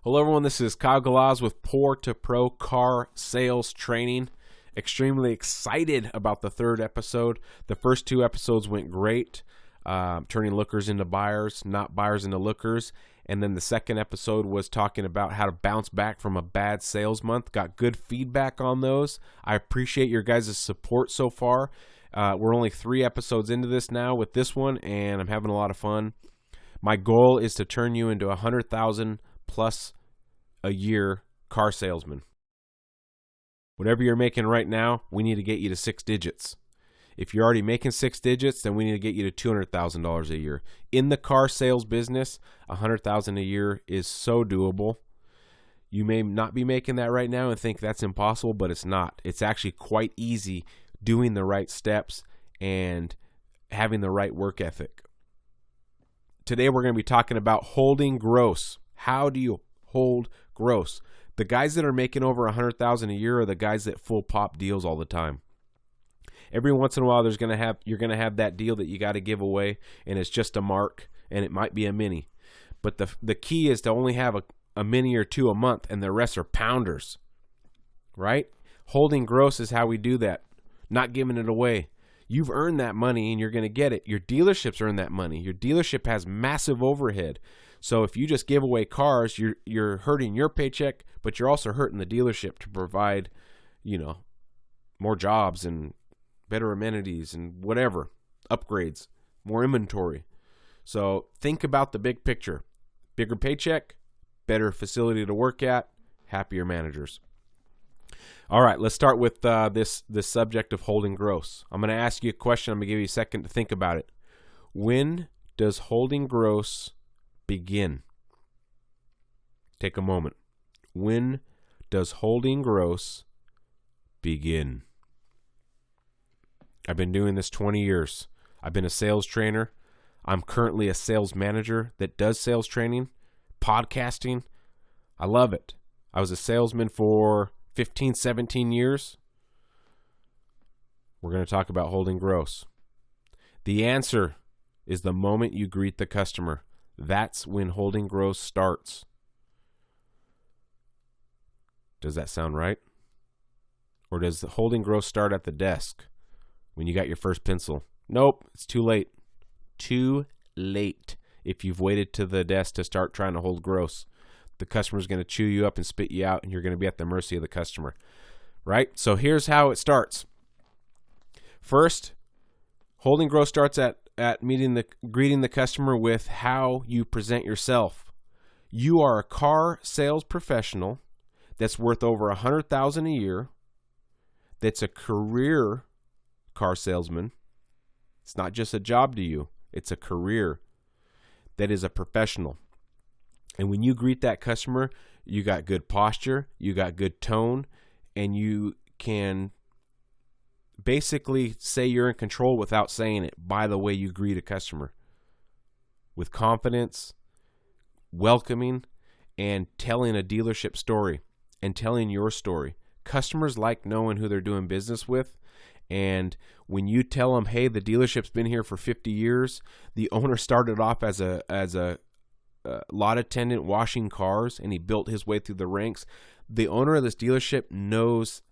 Hello everyone, this is Kyle Galaz with Poor2Pro Car Sales Training. Extremely excited about the third episode. The first two episodes went great, turning lookers into buyers, not buyers into lookers. And then the second episode was talking about how to bounce back from a bad sales month. Got good feedback on those. I appreciate your guys' support so far. We're only 3 episodes into this now with this one, and I'm having a lot of fun. My goal is to turn you into 100,000 plus a year car salesman. Whatever you're making right now, we need to get you to 6 digits. If you're already making 6 digits, then we need to get you to $200,000 a year. In the car sales business, $100,000 a year is so doable. You may not be making that right now and think that's impossible, but it's not. It's actually quite easy doing the right steps and having the right work ethic. Today we're going to be talking about holding gross. How do you hold gross? The guys that are making over $100,000 a year are the guys that full pop deals all the time. Every once in a while, you're gonna have that deal that you got to give away, and it's just a mark, and it might be a mini. But the key is to only have a mini or 2 a month, and the rest are pounders, right? Holding gross is how we do that. Not giving it away. You've earned that money, and you're gonna get it. Your dealerships earn that money. Your dealership has massive overhead. So if you just give away cars, you're hurting your paycheck, but you're also hurting the dealership to provide, more jobs and better amenities and whatever, upgrades, more inventory. So think about the big picture. Bigger paycheck, better facility to work at, happier managers. All right, let's start with this subject of holding gross. I'm going to ask you a question. I'm going to give you a second to think about it. When does holding gross begin? Take a moment. When does holding gross begin? I've been doing this 20 years. I've been a sales trainer. I'm currently a sales manager that does sales training, podcasting. I love it. I was a salesman for 15, 17 years. We're going to talk about holding gross. The answer is the moment you greet the customer. That's when holding gross starts. Does that sound right? Or does the holding gross start at the desk when you got your first pencil? Nope, it's too late. Too late if you've waited to the desk to start trying to hold gross. The customer's going to chew you up and spit you out, and you're going to be at the mercy of the customer, right? So here's how it starts. First, holding gross starts at greeting the customer with how you present yourself. You are a car sales professional that's worth over $100,000 a year. That's a career car salesman. It's not just a job to you. It's a career that is a professional. And when you greet that customer, you got good posture, you got good tone, and you can basically say you're in control without saying it by the way you greet a customer. With confidence, welcoming, and telling a dealership story and telling your story. Customers like knowing who they're doing business with. And when you tell them, hey, the dealership's been here for 50 years, the owner started off as a lot attendant washing cars, and he built his way through the ranks. The owner of this dealership knows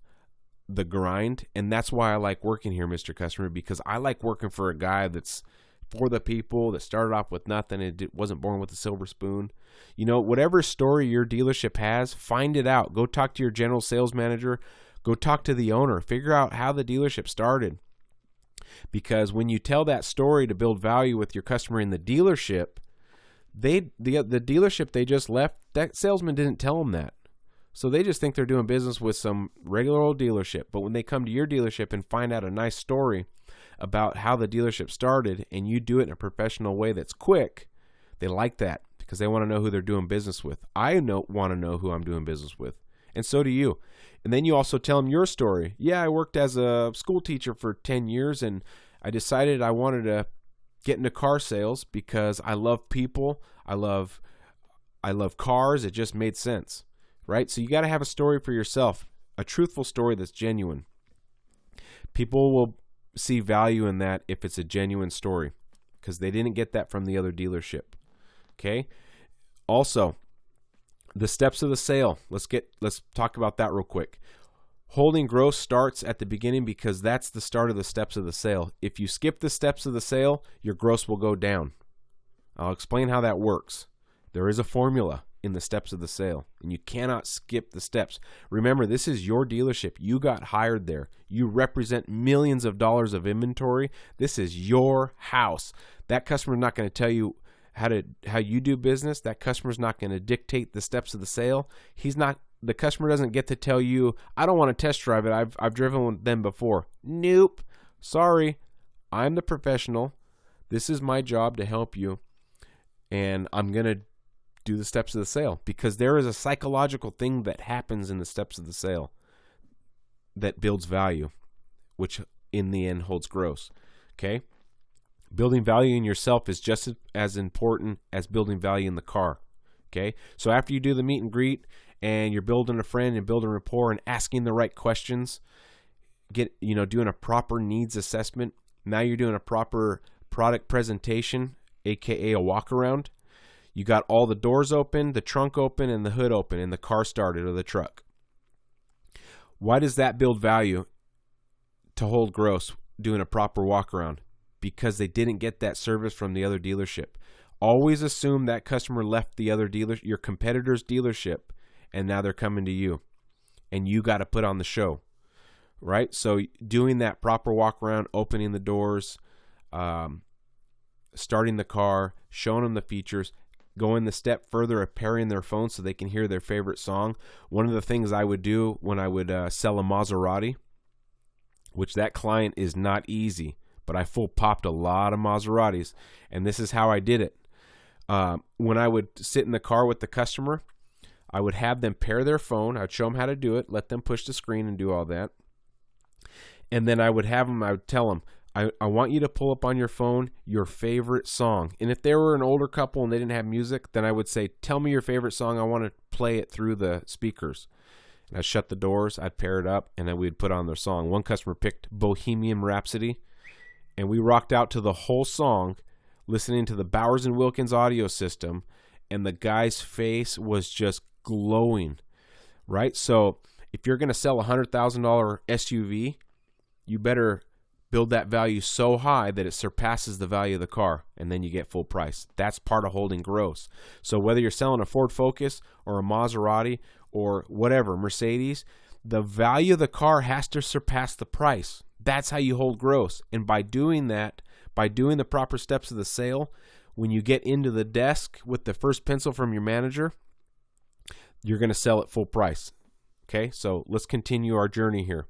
the grind, and that's why I like working here, Mr. Customer, because I like working for a guy that's for the people, that started off with nothing and wasn't born with a silver spoon. Whatever story your dealership has, find it out. Go talk to your general sales manager. Go talk to the owner. Figure out how the dealership started. Because when you tell that story to build value with your customer in the dealership, the dealership they just left, that salesman didn't tell them that. So they just think they're doing business with some regular old dealership. But when they come to your dealership and find out a nice story about how the dealership started, and you do it in a professional way that's quick, they like that because they want to know who they're doing business with. I want to know who I'm doing business with. And so do you. And then you also tell them your story. Yeah, I worked as a school teacher for 10 years, and I decided I wanted to get into car sales because I love people. I love cars. It just made sense, right? So you got to have a story for yourself, a truthful story that's genuine. People will see value in that if it's a genuine story because they didn't get that from the other dealership. Okay. Also, The steps of the sale. Let's talk about that real quick. Holding gross starts at the beginning because that's the start of the steps of the sale. If you skip the steps of the sale, your gross will go down. I'll explain how that works. There is a formula in the steps of the sale, and you cannot skip the steps. Remember, this is your dealership. You got hired there. You represent millions of dollars of inventory. This is your house. That customer is not going to tell you how you do business. That customer is not going to dictate the steps of the sale. The customer doesn't get to tell you, I don't want to test drive it. I've driven with them before. Nope. Sorry. I'm the professional. This is my job to help you. And I'm going to do the steps of the sale, because there is a psychological thing that happens in the steps of the sale that builds value, which in the end holds gross. Okay? Building value in yourself is just as important as building value in the car. Okay? So after you do the meet and greet and you're building a friend and building rapport and asking the right questions, doing a proper needs assessment, now you're doing a proper product presentation, aka a walk around. You got all the doors open, the trunk open, and the hood open, and the car started, or the truck. Why does that build value to hold gross, doing a proper walk around? Because they didn't get that service from the other dealership. Always assume that customer left the other dealer, your competitor's dealership, and now they're coming to you, and you got to put on the show, right? So doing that proper walk around, opening the doors, starting the car, showing them the features, going the step further of pairing their phone so they can hear their favorite song. One of the things I would do when I would sell a Maserati, which that client is not easy, but I full popped a lot of Maseratis, and this is how I did it. When I would sit in the car with the customer, I would have them pair their phone. I'd show them how to do it, let them push the screen and do all that. And then I would tell them, I want you to pull up on your phone your favorite song. And if they were an older couple and they didn't have music, then I would say, tell me your favorite song. I want to play it through the speakers. And I'd shut the doors, I'd pair it up, and then we'd put on their song. One customer picked Bohemian Rhapsody, and we rocked out to the whole song, listening to the Bowers & Wilkins audio system, and the guy's face was just glowing, right? So if you're going to sell a $100,000 SUV, you better build that value so high that it surpasses the value of the car, and then you get full price. That's part of holding gross. So whether you're selling a Ford Focus or a Maserati or whatever, Mercedes, the value of the car has to surpass the price. That's how you hold gross. And by doing that, by doing the proper steps of the sale, when you get into the desk with the first pencil from your manager, you're going to sell at full price. Okay, so let's continue our journey here.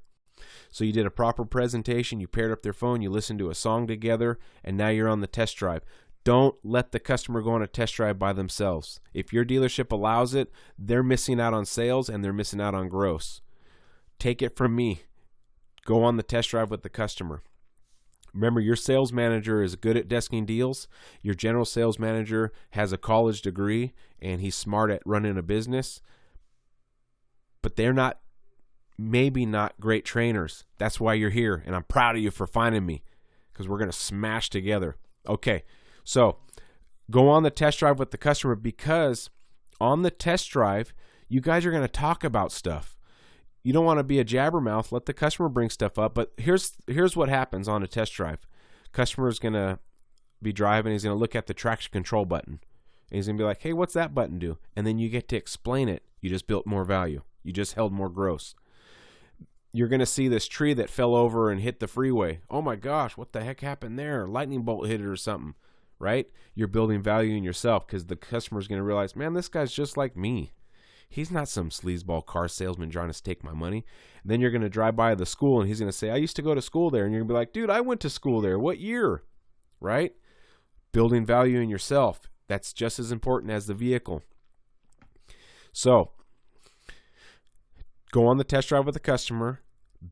So you did a proper presentation, you paired up their phone, you listened to a song together, and now you're on the test drive. Don't let the customer go on a test drive by themselves. If your dealership allows it, they're missing out on sales and they're missing out on gross. Take it from me. Go on the test drive with the customer. Remember, your sales manager is good at desking deals. Your general sales manager has a college degree and he's smart at running a business. But they're maybe not great trainers. That's why you're here, and I'm proud of you for finding me, because we're going to smash together. Okay, so go on the test drive with the customer, because on the test drive, you guys are going to talk about stuff. You don't want to be a jabbermouth. Let the customer bring stuff up. But here's what happens on a test drive. Customer's going to be driving. He's going to look at the traction control button. And he's going to be like, hey, what's that button do? And then you get to explain it. You just built more value. You just held more gross. You're going to see this tree that fell over and hit the freeway. Oh my gosh, what the heck happened there? Lightning bolt hit it or something, right? You're building value in yourself, because the customer's going to realize, man, this guy's just like me. He's not some sleazeball car salesman trying to take my money. And then you're going to drive by the school and he's going to say, I used to go to school there. And you're going to be like, dude, I went to school there. What year? Right? Building value in yourself. That's just as important as the vehicle. So go on the test drive with the customer.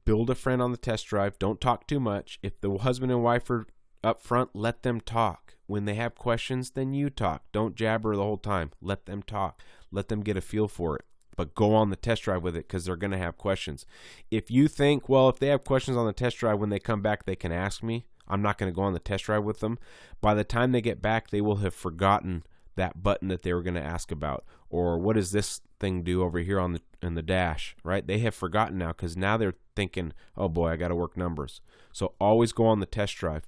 Build a friend on the test drive. Don't talk too much. If the husband and wife are up front, let them talk. When they have questions, then you talk. Don't jabber the whole time. Let them talk. Let them get a feel for it. But go on the test drive with it, because they're going to have questions. If you think, well, if they have questions on the test drive, when they come back, they can ask me, I'm not going to go on the test drive with them. By the time they get back, they will have forgotten that button that they were going to ask about, or what does this thing do over here on the dash, right? They have forgotten now because now they're thinking, oh boy, I got to work numbers. So always go on the test drive.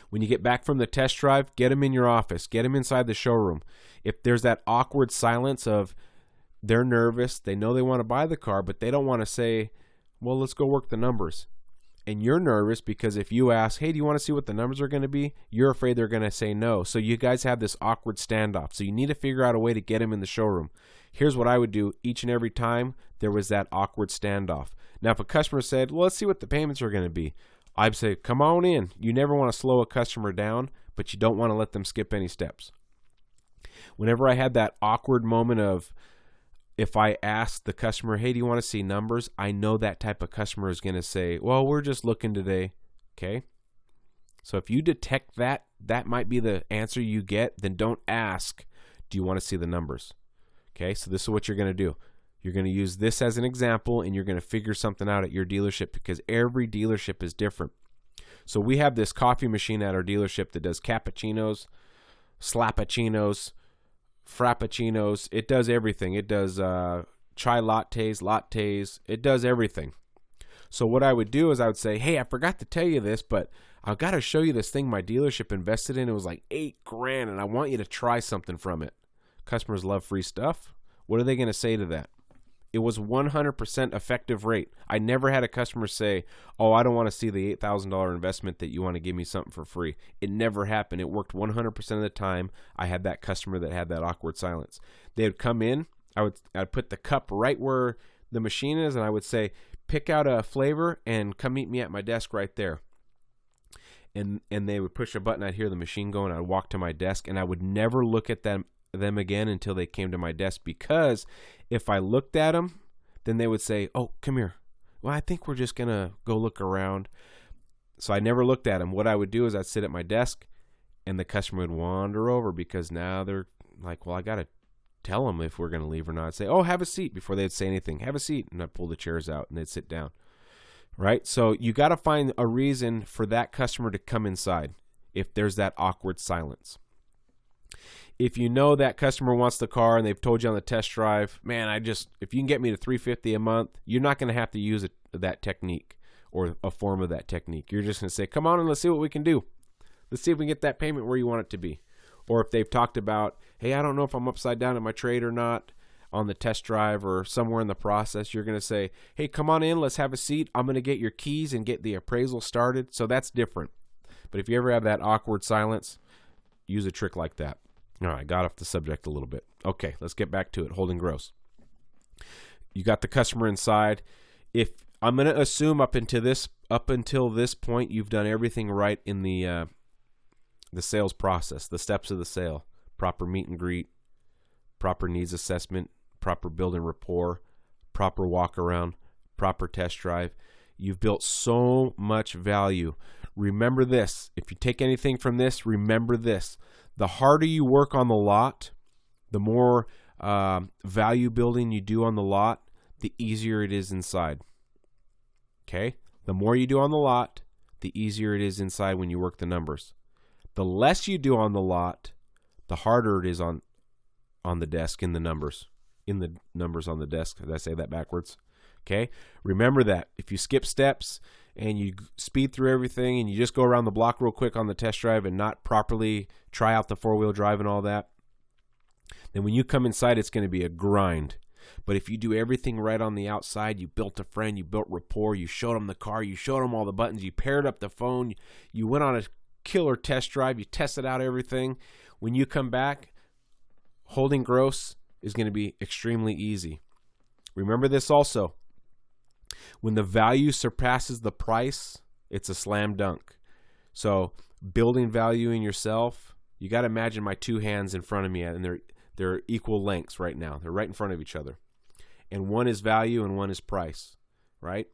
When you get back from the test drive, get them in your office, get them inside the showroom. If there's that awkward silence of they're nervous, they know they want to buy the car, but they don't want to say, well, let's go work the numbers. And you're nervous because if you ask, hey, do you want to see what the numbers are going to be? You're afraid they're going to say no. So you guys have this awkward standoff. So you need to figure out a way to get them in the showroom. Here's what I would do each and every time there was that awkward standoff. Now, if a customer said, well, let's see what the payments are going to be, I'd say, come on in. You never want to slow a customer down, but you don't want to let them skip any steps. Whenever I had that awkward moment of, if I ask the customer, hey, do you want to see numbers? I know that type of customer is going to say, well, we're just looking today. Okay. So if you detect that, that might be the answer you get, then don't ask, do you want to see the numbers? Okay. So this is what you're going to do. You're going to use this as an example, and you're going to figure something out at your dealership because every dealership is different. So we have this coffee machine at our dealership that does cappuccinos, slappuccinos, frappuccinos. It does everything. It does chai lattes. It does everything. So what I would do is I would say, hey, I forgot to tell you this, but I've got to show you this thing my dealership invested in. It was like $8,000, and I want you to try something from it. Customers love free stuff. What are they going to say to that? It was 100% effective rate. I never had a customer say, oh, I don't want to see the $8,000 investment that you want to give me something for free. It never happened. It worked 100% of the time. I had that customer that had that awkward silence. They would come in. I'd put the cup right where the machine is, and I would say, pick out a flavor and come meet me at my desk right there. And they would push a button. I'd hear the machine going. I'd walk to my desk, and I would never look at them again until they came to my desk, because if I looked at them, then they would say, oh, come here. Well, I think we're just going to go look around. So I never looked at them. What I would do is I'd sit at my desk, and the customer would wander over because now they're like, well, I got to tell them if we're going to leave or not. I'd say, oh, have a seat, before they'd say anything. Have a seat. And I'd pull the chairs out, and they'd sit down. Right? So you got to find a reason for that customer to come inside if there's that awkward silence. If you know that customer wants the car and they've told you on the test drive, man, if you can get me to $350 a month, you're not going to have to use that technique or a form of that technique. You're just going to say, come on and let's see what we can do. Let's see if we can get that payment where you want it to be. Or if they've talked about, hey, I don't know if I'm upside down at my trade or not on the test drive or somewhere in the process, you're going to say, hey, come on in, let's have a seat. I'm going to get your keys and get the appraisal started. So that's different. But if you ever have that awkward silence, use a trick like that. All right, got off the subject a little bit. Okay, let's get back to it. Holding gross. You got the customer inside. If I'm going to assume up until this point, you've done everything right in the sales process, the steps of the sale, proper meet and greet, proper needs assessment, proper building rapport, proper walk around, proper test drive. You've built so much value. Remember this. If you take anything from this, remember this. The harder you work on the lot, the more value building you do on the lot, the easier it is inside. Okay? The more you do on the lot, the easier it is inside when you work the numbers. The less you do on the lot, the harder it is on the desk in the numbers. In the numbers on the desk. Did I say that backwards? Okay? Remember that. If you skip steps and you speed through everything and you just go around the block real quick on the test drive and not properly try out the four-wheel drive and all that, then when you come inside, it's going to be a grind. But if you do everything right on the outside, you built a friend, you built rapport, you showed them the car, you showed them all the buttons, you paired up the phone, you went on a killer test drive, you tested out everything. When you come back, holding gross is going to be extremely easy. Remember this also. When the value surpasses the price, it's a slam dunk. So building value in yourself, you got to imagine my two hands in front of me, and they're equal lengths right now. They're right in front of each other. And one is value and one is price, right?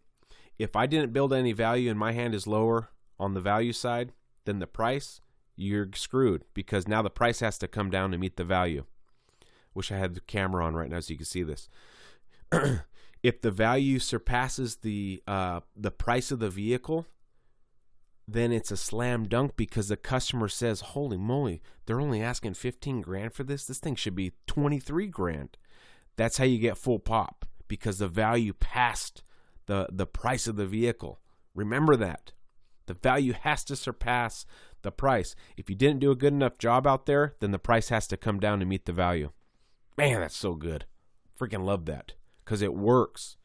If I didn't build any value and my hand is lower on the value side than the price, you're screwed, because now the price has to come down to meet the value. Wish I had the camera on right now so you can see this. If the value surpasses the price of the vehicle, then it's a slam dunk because the customer says, holy moly, they're only asking 15 grand for this. This thing should be 23 grand. That's how you get full pop, because the value passed the price of the vehicle. Remember that. The value has to surpass the price. If you didn't do a good enough job out there, then the price has to come down to meet the value. Man, that's so good. Freaking love that, because it works.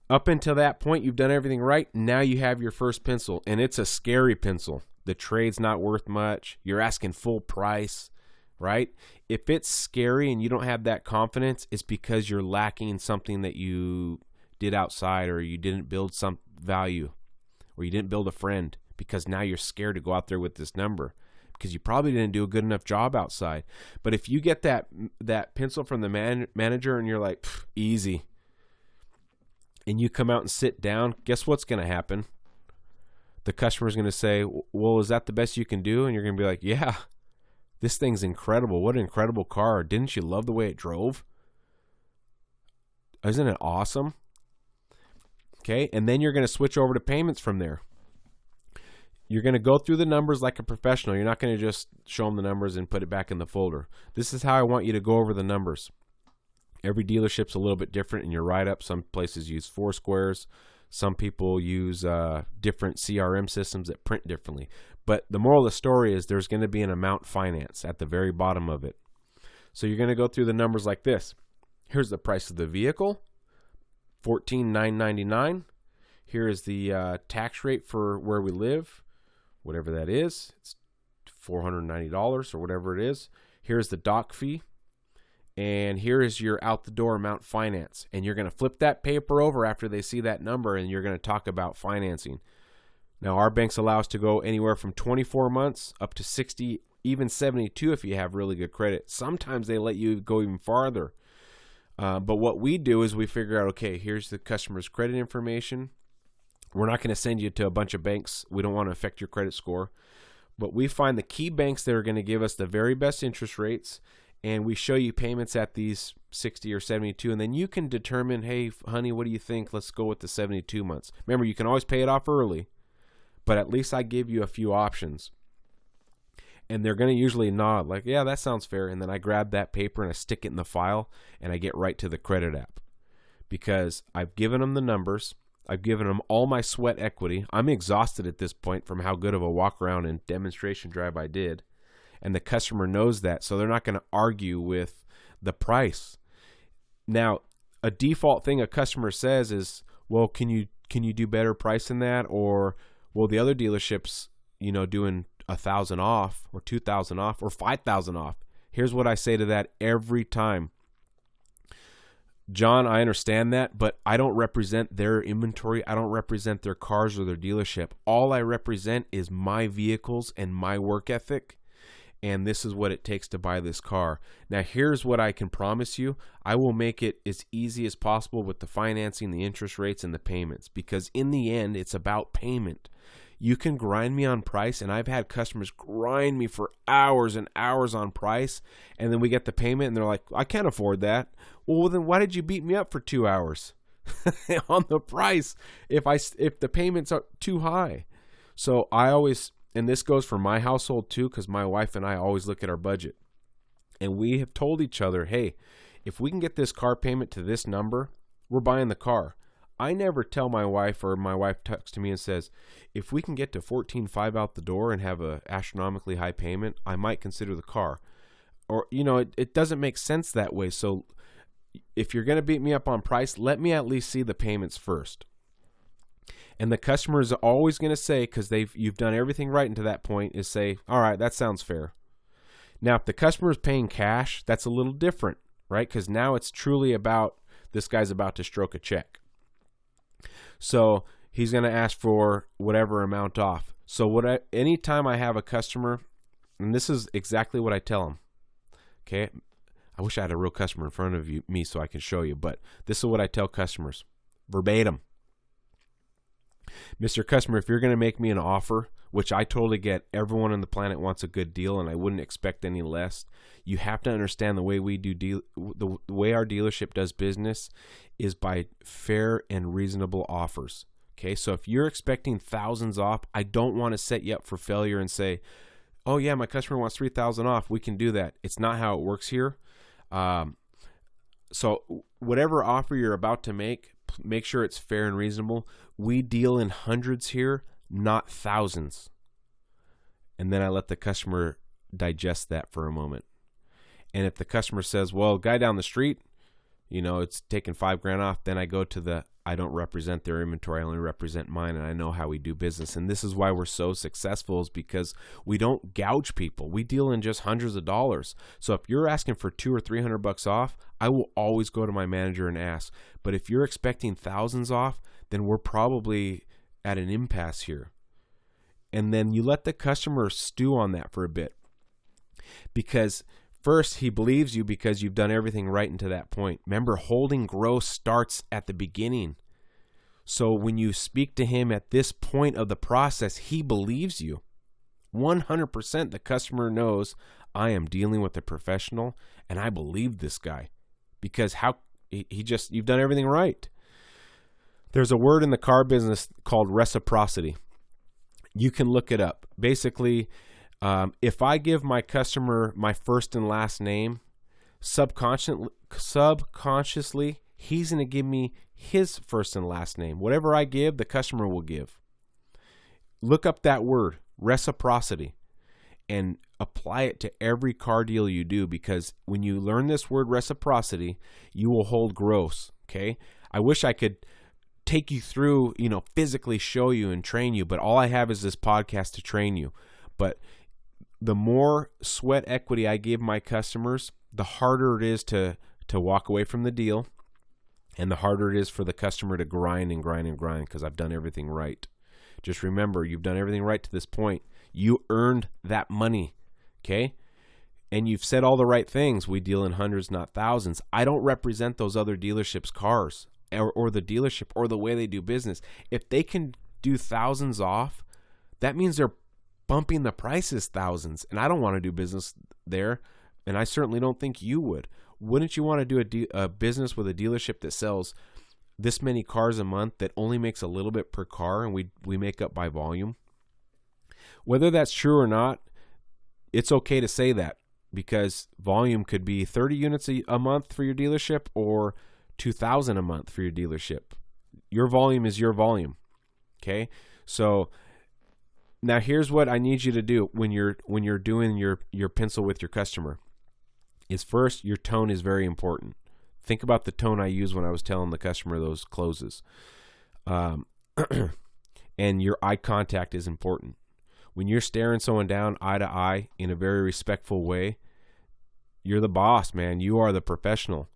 Up until that point, you've done everything right. Now you have your first pencil, and it's a scary pencil. The trade's not worth much. You're asking full price, right? If it's scary and you don't have that confidence, it's because you're lacking something that you did outside, or you didn't build some value, or you didn't build a friend, because now you're scared to go out there with this number because you probably didn't do a good enough job outside. But if you get that pencil from the manager and you're like, easy, and you come out and sit down, guess what's going to happen? The customer's going to say, well, is that the best you can do? And you're going to be like, yeah, this thing's incredible. What an incredible car. Didn't you love the way it drove? Isn't it awesome? Okay, and then you're going to switch over to payments from there. You're going to go through the numbers like a professional. You're not going to just show them the numbers and put it back in the folder. This is how I want you to go over the numbers. Every dealership's a little bit different in your write-up. Some places use Foursquares. Some people use different CRM systems that print differently. But the moral of the story is there's going to be an amount finance at the very bottom of it. So you're going to go through the numbers like this. Here's the price of the vehicle, $14,999. Here is the tax rate for where we live, whatever that is. It's $490 or whatever it is. Here's the dock fee. And here is your out-the-door amount finance. And you're going to flip that paper over after they see that number, and you're going to talk about financing. Now, our banks allow us to go anywhere from 24 months up to 60, even 72 if you have really good credit. Sometimes they let you go even farther. But what we do is we figure out, okay, here's the customer's credit information. We're not going to send you to a bunch of banks. We don't want to affect your credit score. But we find the key banks that are going to give us the very best interest rates, and we show you payments at these 60 or 72, and then you can determine, hey, honey, what do you think? Let's go with the 72 months. Remember, you can always pay it off early, but at least I give you a few options. And they're going to usually nod like, yeah, that sounds fair. And then I grab that paper and I stick it in the file, and I get right to the credit app because I've given them the numbers. I've given them all my sweat equity. I'm exhausted at this point from how good of a walk around and demonstration drive I did. And the customer knows that, so they're not going to argue with the price. Now, a default thing a customer says is, well, can you do better price than that? Or, well, the other dealerships, doing 1,000 off or 2,000 off or 5,000 off. Here's what I say to that every time. John, I understand that, but I don't represent their inventory. I don't represent their cars or their dealership. All I represent is my vehicles and my work ethic. And this is what it takes to buy this car. Now, here's what I can promise you. I will make it as easy as possible with the financing, the interest rates, and the payments. Because in the end, it's about payment. You can grind me on price, and I've had customers grind me for hours and hours on price, and then we get the payment, and they're like, I can't afford that. Well, then why did you beat me up for 2 hours on the price if the payments are too high? So I always... And this goes for my household too, because my wife and I always look at our budget. And we have told each other, hey, if we can get this car payment to this number, we're buying the car. I never tell my wife, or my wife texts to me and says, if we can get to $14,500 out the door and have an astronomically high payment, I might consider the car. Or, it doesn't make sense that way. So if you're going to beat me up on price, let me at least see the payments first. And the customer is always going to say, because you've done everything right into that point, is say, all right, that sounds fair. Now, if the customer is paying cash, that's a little different, right? Because now it's truly about this guy's about to stroke a check. So he's going to ask for whatever amount off. So anytime I have a customer, and this is exactly what I tell them, okay? I wish I had a real customer in front of me so I can show you, but this is what I tell customers, verbatim. Mr. Customer, if you're going to make me an offer, which I totally get, everyone on the planet wants a good deal, and I wouldn't expect any less. You have to understand the way we do the way our dealership does business is by fair and reasonable offers. Okay, so if you're expecting thousands off, I don't want to set you up for failure and say, oh yeah, my customer wants 3,000 off. We can do that. It's not how it works here. So whatever offer you're about to make sure it's fair and reasonable. We deal in hundreds here, not thousands. And then I let the customer digest that for a moment. And if the customer says, well, guy down the street, it's taking $5,000 off, then I go to I don't represent their inventory, I only represent mine, and I know how we do business. And this is why we're so successful, is because we don't gouge people. We deal in just hundreds of dollars. So if you're asking for $200 or $300 off, I will always go to my manager and ask. But if you're expecting thousands off, then we're probably at an impasse here. And then you let the customer stew on that for a bit. Because first, he believes you because you've done everything right into that point. Remember, holding gross starts at the beginning. So when you speak to him at this point of the process, he believes you. 100% the customer knows, I am dealing with a professional and I believe this guy. Because you've done everything right. There's a word in the car business called reciprocity. You can look it up. Basically, if I give my customer my first and last name, subconsciously, he's going to give me his first and last name. Whatever I give, the customer will give. Look up that word, reciprocity, and apply it to every car deal you do, because when you learn this word reciprocity, you will hold gross, okay? I wish I could take you through, physically show you and train you, but all I have is this podcast to train you. But the more sweat equity I give my customers, the harder it is to walk away from the deal, and the harder it is for the customer to grind and grind and grind, because I've done everything right. Just remember, you've done everything right to this point. You earned that money, okay? And you've said all the right things. We deal in hundreds, not thousands. I don't represent those other dealerships' cars or the dealership or the way they do business. If they can do thousands off, that means they're bumping the prices thousands, and I don't want to do business there, and I certainly don't think you would. Wouldn't you want to do a business with a dealership that sells this many cars a month that only makes a little bit per car, and we make up by volume? Whether that's true or not, it's okay to say that, because volume could be 30 units a month for your dealership or 2,000 a month for your dealership. Your volume is your volume, okay? So now here's what I need you to do when you're doing your pencil with your customer. Is first, your tone is very important. Think about the tone I used when I was telling the customer those closes. And your eye contact is important. When you're staring someone down eye to eye in a very respectful way, you're the boss, man. You are the professional.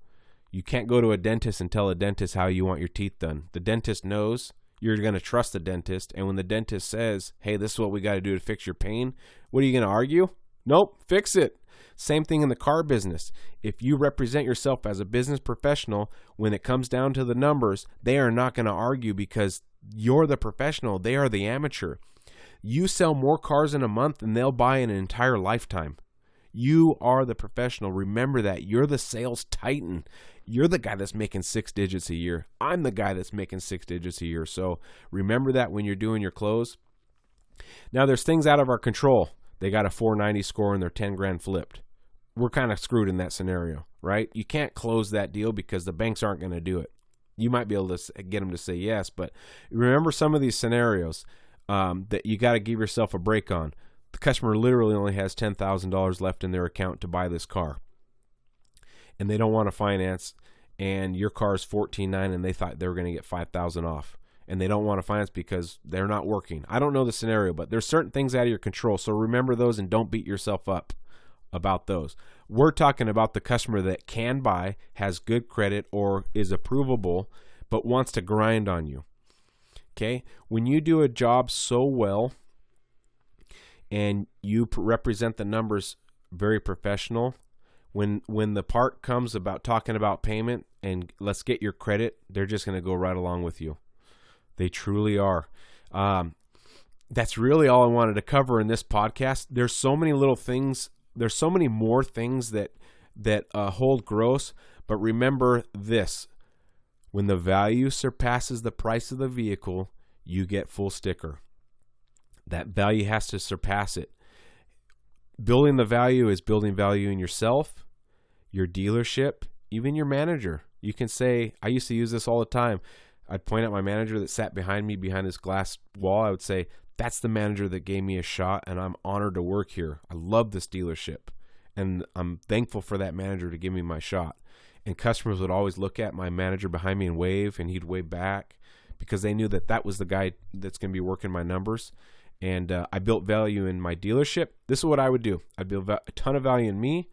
You can't go to a dentist and tell a dentist how you want your teeth done. The dentist knows. You're going to trust the dentist. And when the dentist says, hey, this is what we got to do to fix your pain, what are you going to argue? Nope, fix it. Same thing in the car business. If you represent yourself as a business professional, when it comes down to the numbers, they are not going to argue, because you're the professional. They are the amateur. You sell more cars in a month than they'll buy in an entire lifetime. You are the professional. Remember that. You're the sales titan. You're the guy that's making 6 digits a year. I'm the guy that's making 6 digits a year. So remember that when you're doing your close. Now, there's things out of our control. They got a 490 score and they're 10 grand flipped. We're kind of screwed in that scenario, right? You can't close that deal because the banks aren't going to do it. You might be able to get them to say yes, but remember some of these scenarios that you got to give yourself a break on. The customer literally only has $10,000 left in their account to buy this car, and they don't want to finance, and your car is $14,900 and they thought they were going to get $5,000 off, and they don't want to finance because they're not working. I don't know the scenario, but there's certain things out of your control, so remember those and don't beat yourself up about those. We're talking about the customer that can buy, has good credit, or is approvable, but wants to grind on you. Okay? When you do a job so well and you represent the numbers very professional, when the part comes about talking about payment and let's get your credit, they're just going to go right along with you. They truly are. That's really all I wanted to cover in this podcast. There's so many little things. There's so many more things that hold gross. But remember this: when the value surpasses the price of the vehicle, you get full sticker. That value has to surpass it. Building the value is building value in yourself, your dealership, even your manager. You can say, I used to use this all the time. I'd point at my manager that sat behind me behind this glass wall. I would say, that's the manager that gave me a shot, and I'm honored to work here. I love this dealership, and I'm thankful for that manager to give me my shot. And customers would always look at my manager behind me and wave, and he'd wave back because they knew that that was the guy that's going to be working my numbers. And I built value in my dealership. This is what I would do. I built a ton of value in me,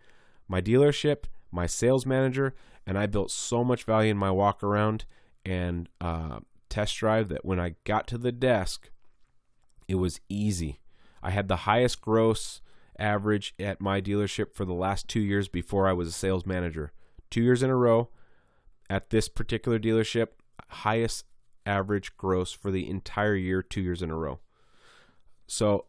my dealership, my sales manager, and I built so much value in my walk around and test drive that when I got to the desk, it was easy. I had the highest gross average at my dealership for the last 2 years before I was a sales manager. 2 years in a row at this particular dealership, highest average gross for the entire year, 2 years in a row. So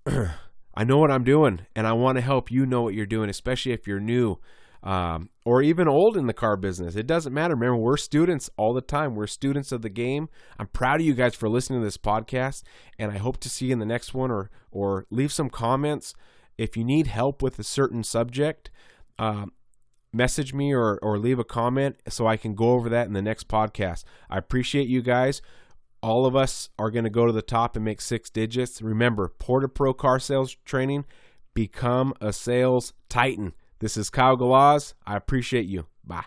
I know what I'm doing, and I want to help you know what you're doing, especially if you're new or even old in the car business. It doesn't matter. Remember, we're students all the time. We're students of the game. I'm proud of you guys for listening to this podcast, and I hope to see you in the next one, or leave some comments. If you need help with a certain subject, message me or leave a comment so I can go over that in the next podcast. I appreciate you guys. All of us are going to go to the top and make 6 digits. Remember, Poor2Pro Car Sales Training. Become a sales titan. This is Kyle Galaz. I appreciate you. Bye.